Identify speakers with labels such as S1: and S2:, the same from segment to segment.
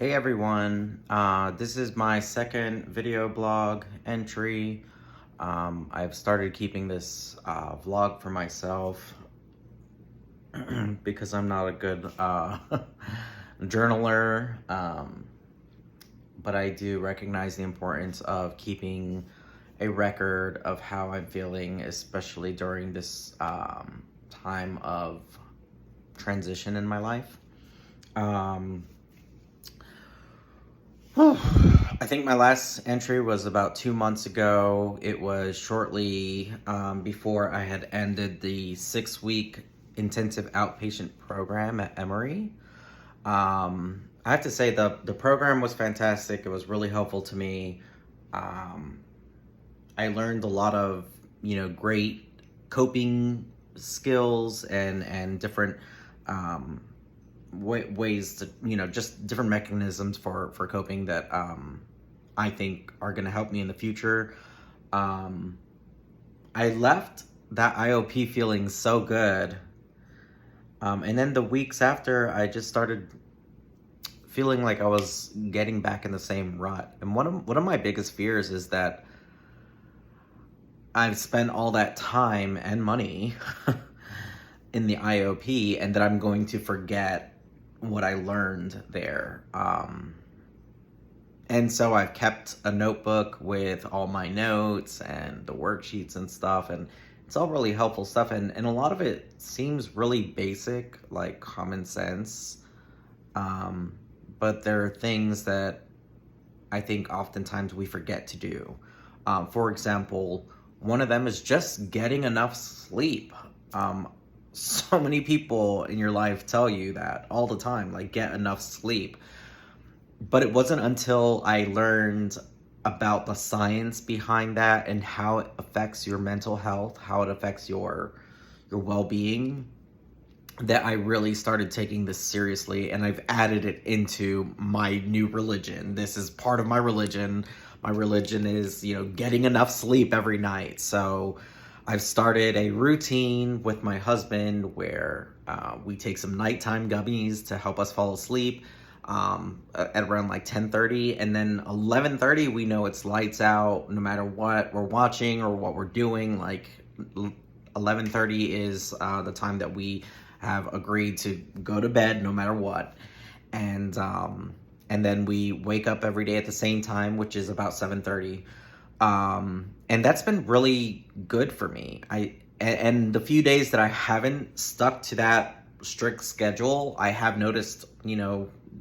S1: Hey everyone, this is my second video blog entry. I've started keeping this vlog for myself because I'm not a good journaler, but I do recognize the importance of keeping a record of how I'm feeling, especially during this time of transition in my life. I think my last entry was about 2 months ago. It was shortly before I had ended the 6-week intensive outpatient program at Emory. I have to say the program was fantastic. It was really helpful to me. I learned a lot of, great coping skills and different ways to, just different mechanisms for coping that I think are going to help me in the future. I left that IOP feeling so good. And then the weeks after, I just started feeling like I was getting back in the same rut. And one of my biggest fears is that I've spent all that time and money in the IOP and that I'm going to forget what I learned there. And so I've kept a notebook with all my notes and the worksheets and stuff, and it's all really helpful stuff. And a lot of it seems really basic, like common sense. But there are things that I think oftentimes we forget to do. For example, one of them is just getting enough sleep. So many people in your life tell you that all the time, like, get enough sleep. But it wasn't until I learned about the science behind that and how it affects your mental health, how it affects your well-being, that I really started taking this seriously, and I've added it into my new religion. This is part of my religion. My religion is, getting enough sleep every night. So I've started a routine with my husband where we take some nighttime gummies to help us fall asleep at around like 10:30, and then 11:30 we know it's lights out no matter what we're watching or what we're doing. Like 11:30 is the time that we have agreed to go to bed no matter what. And then we wake up every day at the same time, which is about 7:30. And that's been really good for me. And the few days that I haven't stuck to that strict schedule, I have noticed,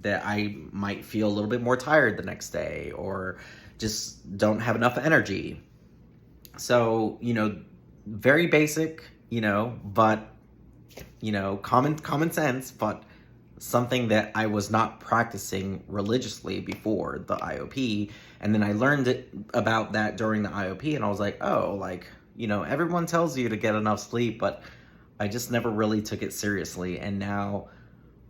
S1: that I might feel a little bit more tired the next day or just don't have enough energy. So, very basic, but common sense, but something that I was not practicing religiously before the IOP. And then I learned about that during the IOP, and I was like, oh, everyone tells you to get enough sleep, but I just never really took it seriously. And now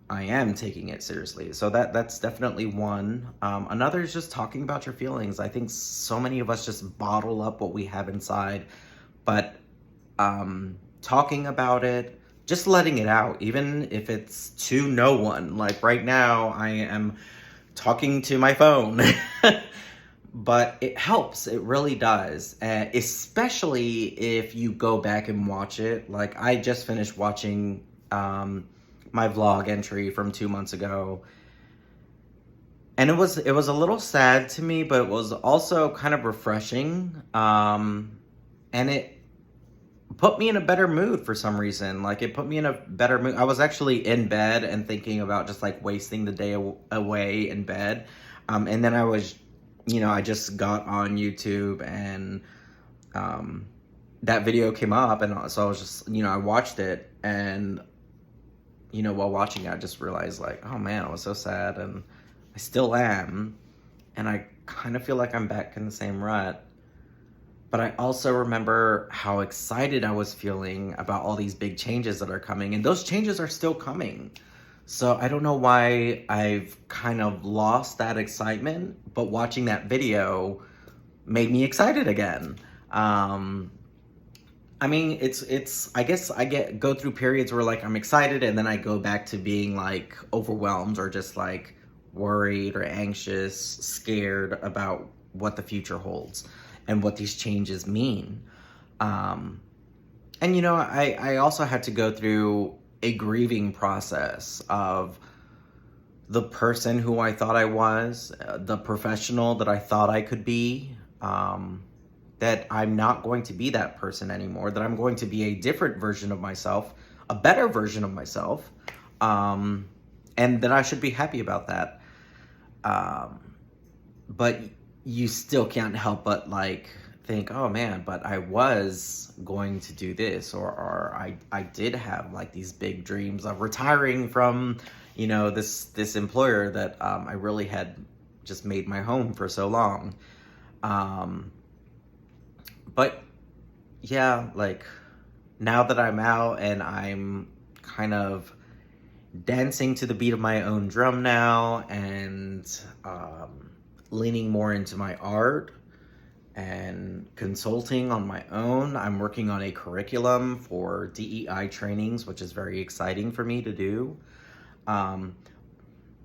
S1: I am taking it seriously. So that's definitely one. Another is just talking about your feelings. I think so many of us just bottle up what we have inside, but talking about it, just letting it out, even if it's to no one. Like right now, I am talking to my phone, but it helps. It really does, especially if you go back and watch it. Like I just finished watching my vlog entry from 2 months ago, and it was a little sad to me, but it was also kind of refreshing. And it put me in a better mood for some reason. Like it put me in a better mood. I was actually in bed and thinking about just like wasting the day away in bed. And then I was, I just got on YouTube, and that video came up, and so I was just, I watched it, and while watching it, I just realized like, oh man, I was so sad, and I still am, and I kind of feel like I'm back in the same rut. But I also remember how excited I was feeling about all these big changes that are coming, and those changes are still coming. So I don't know why I've kind of lost that excitement, but watching that video made me excited again. I mean, it's I guess I go through periods where like I'm excited, and then I go back to being like overwhelmed or just like, worried or anxious, scared about what the future holds and what these changes mean. And I also had to go through a grieving process of the person who I thought I was, the professional that I thought I could be, that I'm not going to be that person anymore, that I'm going to be a different version of myself, a better version of myself, and that I should be happy about that. But you still can't help but think, oh man, but I was going to do this, or I did have these big dreams of retiring from, this employer that I really had just made my home for so long. But yeah, now that I'm out and I'm kind of dancing to the beat of my own drum now, and leaning more into my art and consulting on my own. I'm working on a curriculum for DEI trainings, which is very exciting for me to do. And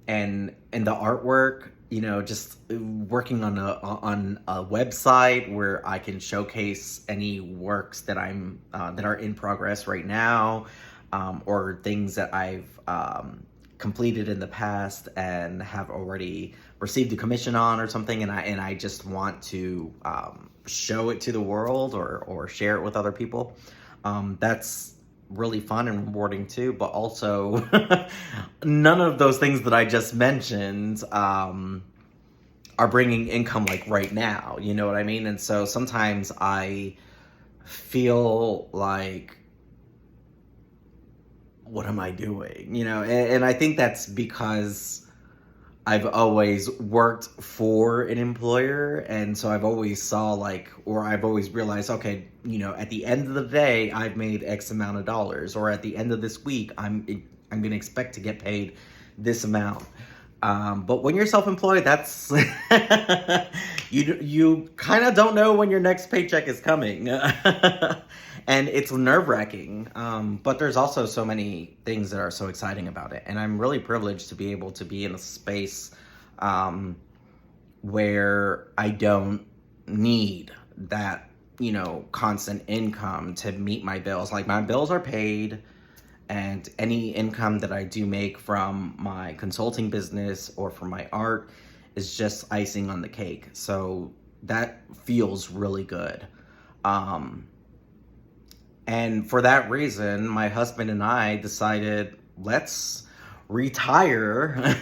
S1: the artwork, just working on a website where I can showcase any works that that are in progress right now, or things that I've completed in the past and have already received a commission on or something, and I just want to show it to the world or share it with other people. That's really fun and rewarding too, but also none of those things that I just mentioned are bringing income right now, you know what I mean? And so sometimes I feel like, what am I doing? And I think that's because I've always worked for an employer, and so I've always I've always realized, okay, at the end of the day, I've made X amount of dollars, or at the end of this week, I'm going to expect to get paid this amount. But when you're self-employed, that's you kind of don't know when your next paycheck is coming. And it's nerve-wracking, but there's also so many things that are so exciting about it. And I'm really privileged to be able to be in a space where I don't need that, constant income to meet my bills. My bills are paid, and any income that I do make from my consulting business or from my art is just icing on the cake. So that feels really good. And for that reason, my husband and I decided, let's retire.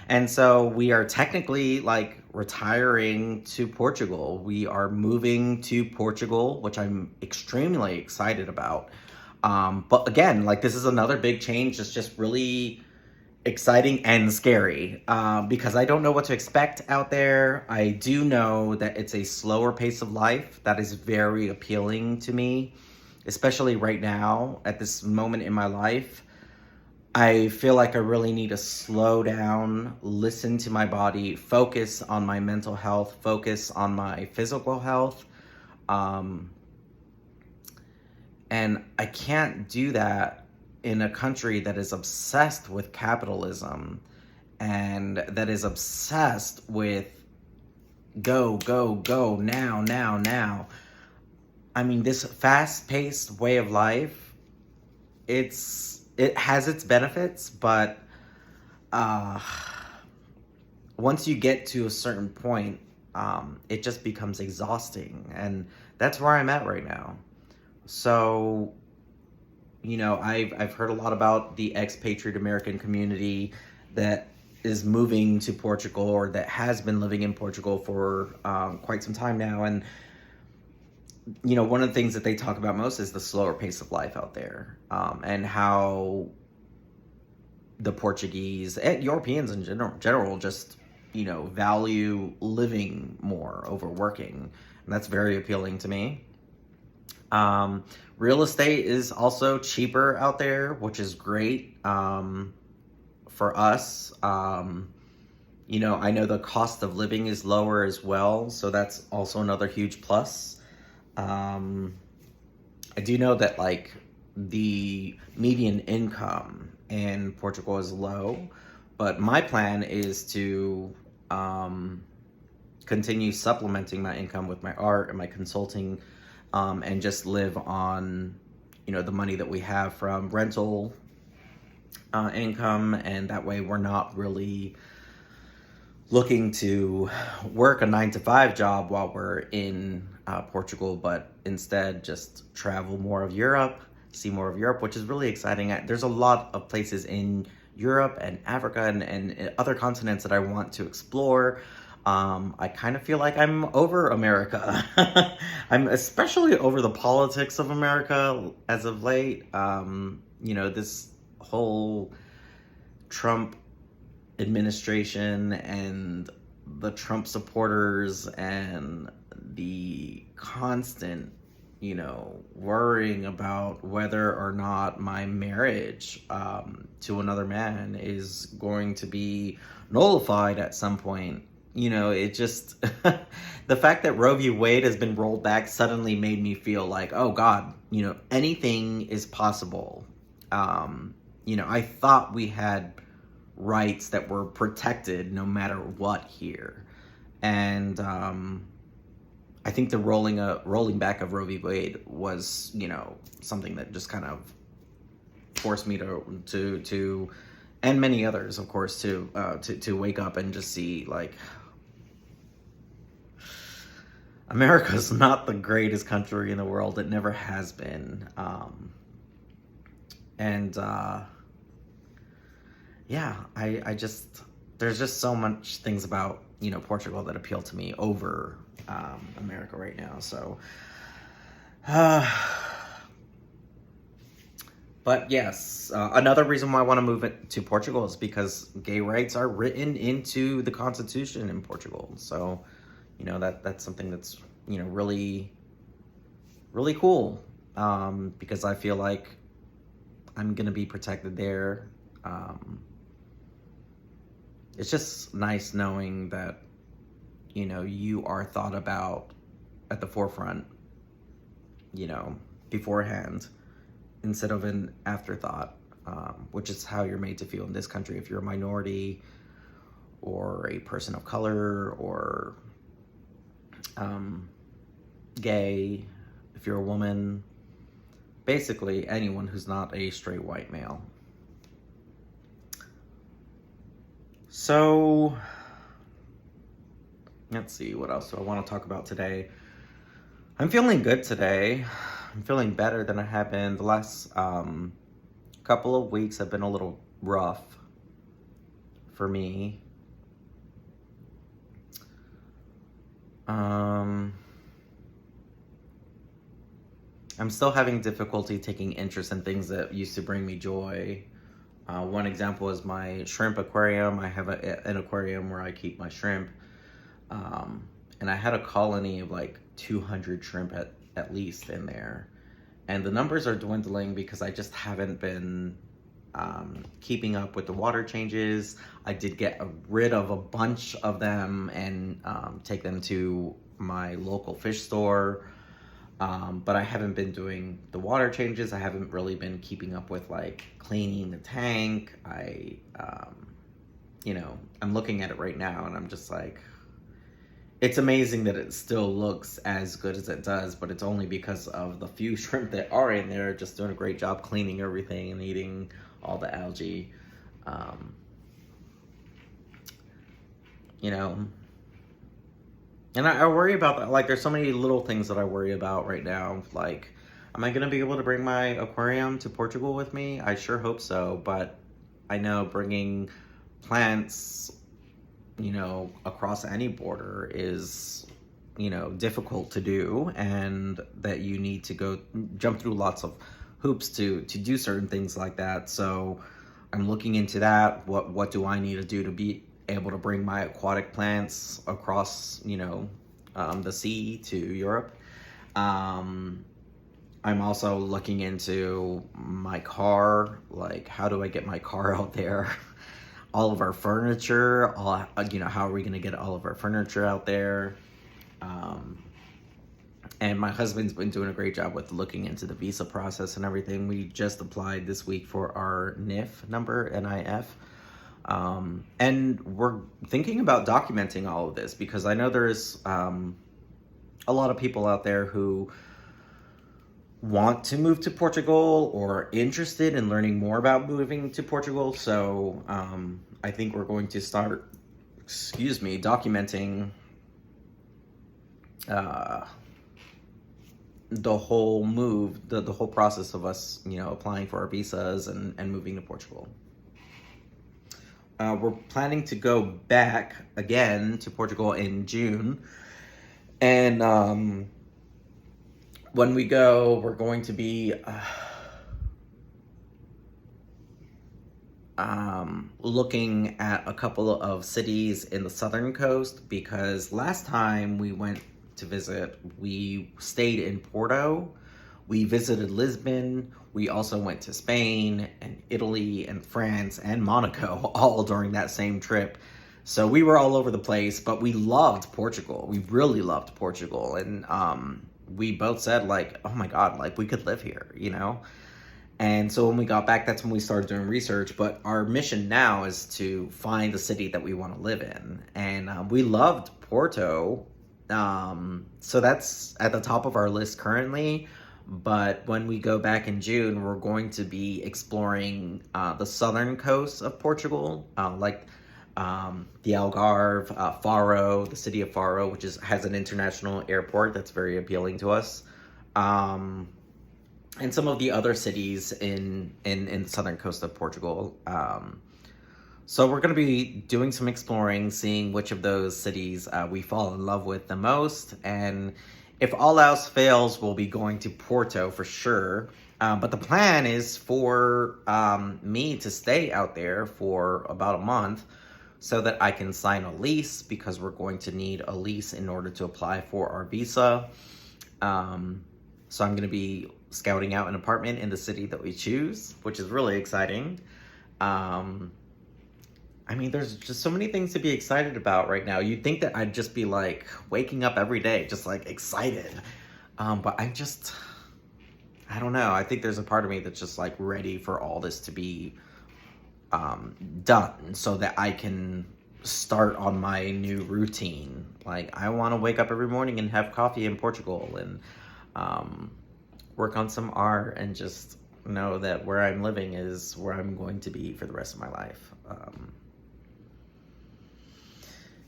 S1: And so we are technically retiring to Portugal. We are moving to Portugal, which I'm extremely excited about. But again, this is another big change. It's just really exciting and scary, because I don't know what to expect out there. I do know that it's a slower pace of life that is very appealing to me, especially right now at this moment in my life. I feel like I really need to slow down, listen to my body, focus on my mental health, focus on my physical health. And I can't do that in a country that is obsessed with capitalism and that is obsessed with go, go, go, now, now, now. I mean, this fast-paced way of life, it has its benefits, but once you get to a certain point, it just becomes exhausting, and that's where I'm at right now. So, I've heard a lot about the expatriate American community that is moving to Portugal, or that has been living in Portugal for quite some time now, and one of the things that they talk about most is the slower pace of life out there, and how the Portuguese and Europeans in general just, value living more over working. And that's very appealing to me. Real estate is also cheaper out there, which is great for us. I know the cost of living is lower as well, so that's also another huge plus. I do know that the median income in Portugal is low, But my plan is to continue supplementing my income with my art and my consulting, and just live on, the money that we have from rental income. And that way we're not really looking to work a 9-to-5 job while we're in Portugal, but instead just travel more of Europe, see more of Europe, which is really exciting. There's a lot of places in Europe and Africa and other continents that I want to explore. I kind of feel like I'm over America. I'm especially over the politics of America as of late. This whole Trump administration and the Trump supporters and the constant, worrying about whether or not my marriage to another man is going to be nullified at some point. It just, the fact that Roe v. Wade has been rolled back suddenly made me feel like, oh God, anything is possible. I thought we had rights that were protected no matter what here. And I think the rolling back of Roe v. Wade was, something that just kind of forced me to and many others, of course, to wake up and just see, like, America's not the greatest country in the world. It never has been. I just, there's just so much things about, Portugal that appeal to me over America right now. So, but yes, another reason why I want to move it to Portugal is because gay rights are written into the Constitution in Portugal. So, that's something that's, really, really cool, because I feel like I'm going to be protected there. It's just nice knowing that, you are thought about at the forefront, beforehand, instead of an afterthought, which is how you're made to feel in this country. If you're a minority or a person of color or gay, if you're a woman, basically anyone who's not a straight white male. So, let's see, what else do I want to talk about today? I'm feeling good today. I'm feeling better than I have been. The last couple of weeks have been a little rough for me. I'm still having difficulty taking interest in things that used to bring me joy. One example is my shrimp aquarium. I have an aquarium where I keep my shrimp. And I had a colony of like 200 shrimp at least in there. And the numbers are dwindling because I just haven't been keeping up with the water changes. I did get rid of a bunch of them and take them to my local fish store. But I haven't been doing the water changes. I haven't really been keeping up with like cleaning the tank. I'm looking at it right now and I'm just like, it's amazing that it still looks as good as it does, but it's only because of the few shrimp that are in there just doing a great job cleaning everything and eating all the algae. And I worry about that. Like, there's so many little things that I worry about right now. Like, am I going to be able to bring my aquarium to Portugal with me? I sure hope so. But I know bringing plants, across any border is, difficult to do. And that you need to jump through lots of hoops to do certain things like that. So I'm looking into that. What do I need to do to be able to bring my aquatic plants across, the sea to Europe? I'm also looking into my car, like how do I get my car out there? All of our furniture, how are we going to get all of our furniture out there? And my husband's been doing a great job with looking into the visa process and everything. We just applied this week for our NIF number, NIF. And we're thinking about documenting all of this because I know there's a lot of people out there who want to move to Portugal or interested in learning more about moving to Portugal. So I think we're going to start, documenting the whole move, the whole process of us, applying for our visas and moving to Portugal. We're planning to go back again to Portugal in June. And when we go, we're going to be looking at a couple of cities in the southern coast, because last time we went to visit, we stayed in Porto. We visited Lisbon. We also went to Spain and Italy and France and Monaco all during that same trip. So we were all over the place, but we loved Portugal. We really loved Portugal. And we both said, like, oh my God, like we could live here, And so when we got back, that's when we started doing research. But our mission now is to find the city that we want to live in. And we loved Porto. So that's at the top of our list currently. But when we go back in June, we're going to be exploring the southern coast of Portugal, like the Algarve, Faro, the city of Faro, which has an international airport that's very appealing to us, and some of the other cities in the southern coast of Portugal. So we're going to be doing some exploring, seeing which of those cities we fall in love with the most, and if all else fails, we'll be going to Porto for sure. But the plan is for me to stay out there for about a month so that I can sign a lease, because we're going to need a lease in order to apply for our visa. So I'm going to be scouting out an apartment in the city that we choose, which is really exciting. There's just so many things to be excited about right now. You'd think that I'd just be like waking up every day, just like excited. But I don't know. I think there's a part of me that's just like ready for all this to be done so that I can start on my new routine. Like, I want to wake up every morning and have coffee in Portugal and work on some art and just know that where I'm living is where I'm going to be for the rest of my life.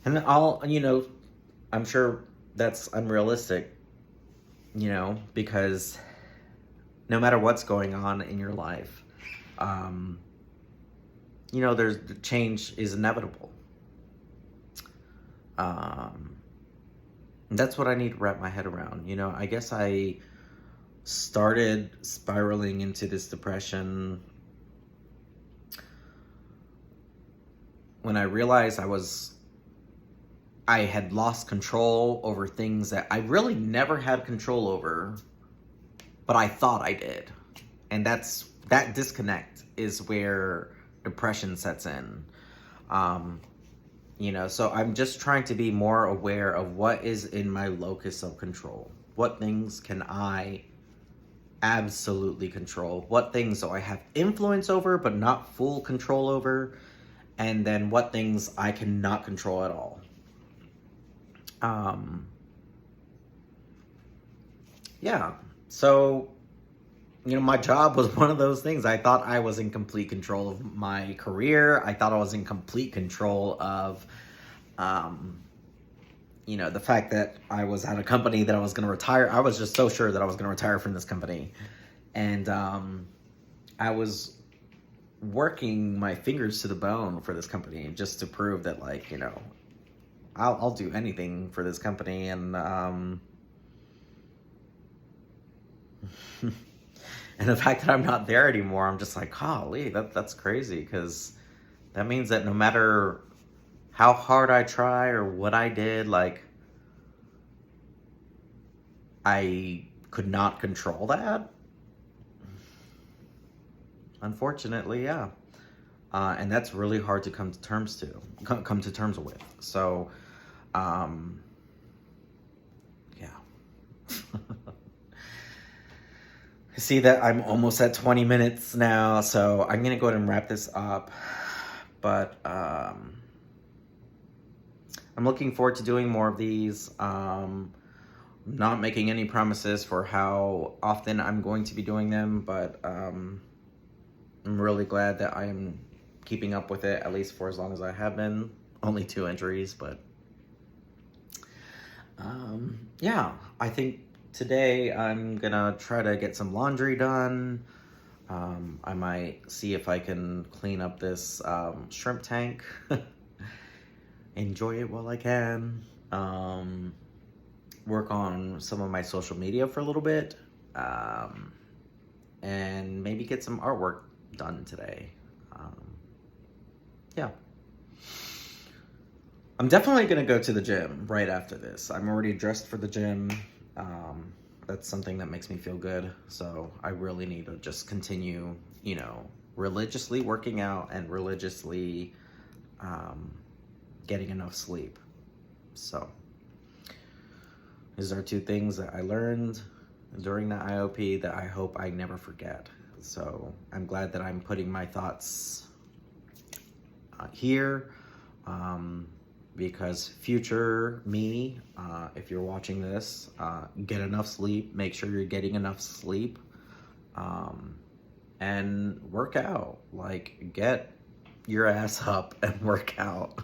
S1: And I'm sure that's unrealistic, because no matter what's going on in your life, there's change is inevitable. That's what I need to wrap my head around. I guess I started spiraling into this depression when I realized I had lost control over things that I really never had control over, but I thought I did. And that disconnect is where depression sets in. So I'm just trying to be more aware of what is in my locus of control. What things can I absolutely control? What things do I have influence over but not full control over? And then what things I cannot control at all. So, my job was one of those things. I thought I was in complete control of my career. I thought I was in complete control of, the fact that I was at a company that I was going to retire. I was just so sure that I was going to retire from this company. And I was working my fingers to the bone for this company just to prove that, I'll do anything for this company. And and the fact that I'm not there anymore, I'm just like, golly, that's crazy, because that means that no matter how hard I try or what I did, I could not control that. Unfortunately, yeah. And that's really hard to come to terms with. So, yeah. I see that I'm almost at 20 minutes now, so I'm going to go ahead and wrap this up. But I'm looking forward to doing more of these. Not making any promises for how often I'm going to be doing them, but I'm really glad that I am keeping up with it, at least for as long as I have been. Only 2 injuries, but yeah, I think today I'm gonna try to get some laundry done. I might see if I can clean up this shrimp tank. Enjoy it while I can. Work on some of my social media for a little bit. And maybe get some artwork done today. Yeah. I'm definitely gonna go to the gym right after this. I'm already dressed for the gym. That's something that makes me feel good. So I really need to just continue, religiously working out and religiously getting enough sleep. So these are 2 things that I learned during the IOP that I hope I never forget. So I'm glad that I'm putting my thoughts here. Because future me, if you're watching this, get enough sleep, make sure you're getting enough sleep, and work out. Like, get your ass up and work out.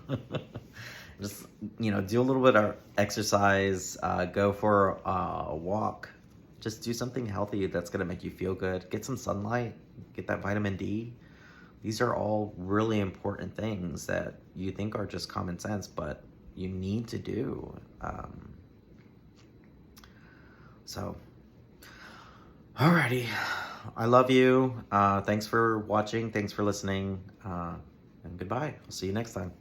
S1: Just, do a little bit of exercise, go for a walk, just do something healthy that's gonna make you feel good. Get some sunlight, get that vitamin D. These are all really important things that you think are just common sense, but you need to do. So, alrighty. I love you. Thanks for watching. Thanks for listening. And goodbye. I'll see you next time.